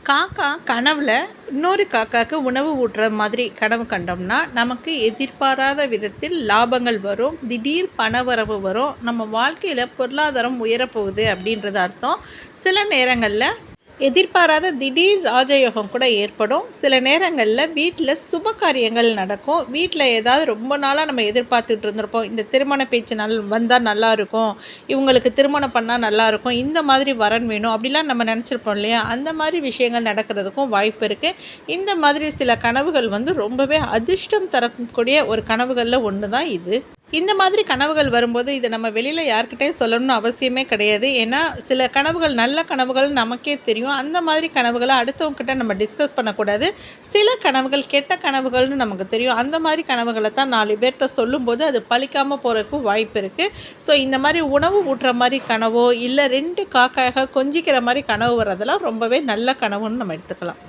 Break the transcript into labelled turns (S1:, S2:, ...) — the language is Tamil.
S1: காக்கா கனவுல இன்னொரு காக்காவுக்கு உணவு ஊட்டுற மாதிரி கனவு கண்டோம்னா நமக்கு எதிர்பாராத விதத்தில் லாபங்கள் வரும், திடீர் பணவரவு வரும், நம்ம வாழ்க்கையில் பொருளாதாரம் உயரப்போகுது அப்படின்றது அர்த்தம். சில நேரங்களில் எதிர்பாராத திடீர் ராஜயோகம் கூட ஏற்படும். சில நேரங்களில் வீட்டில் சுப காரியங்கள் நடக்கும். வீட்டில் ஏதாவது ரொம்ப நாளாக நம்ம எதிர்பார்த்துட்டு இருந்திருப்போம், இந்த திருமண பேச்சு வந்தால் நல்லாயிருக்கும், இவங்களுக்கு திருமணம் பண்ணால் நல்லாயிருக்கும், இந்த மாதிரி வரன் வேணும் அப்படிலாம் நம்ம நினச்சிருப்போம் இல்லையா? அந்த மாதிரி விஷயங்கள் நடக்கிறதுக்கும் வாய்ப்பு இருக்குது. இந்த மாதிரி சில கனவுகள் ரொம்பவே அதிர்ஷ்டம் தரக்கூடிய ஒரு கனவுகளில் ஒன்று தான் இது. இந்த மாதிரி கனவுகள் வரும்போது இதை நம்ம வெளியில் யார்கிட்டையும் சொல்லணும்னு அவசியமே கிடையாது. ஏன்னா சில கனவுகள் நல்ல கனவுகள் நமக்கே தெரியும். அந்த மாதிரி கனவுகளை அடுத்தவங்ககிட்ட நம்ம டிஸ்கஸ் பண்ணக்கூடாது. சில கனவுகள் கெட்ட கனவுகள்னு நமக்கு தெரியும். அந்த மாதிரி கனவுகளை தான் 4 பேர்கிட்ட சொல்லும்போது அது பழிக்காமல் போகிறதுக்கும் வாய்ப்பு இருக்குது. ஸோ இந்த மாதிரி உணவு ஊட்டுற மாதிரி கனவோ இல்லை 2 காக்காக கொஞ்சிக்கிற மாதிரி கனவு வர்றதெல்லாம் ரொம்பவே நல்ல கனவுன்னு நம்ம எடுத்துக்கலாம்.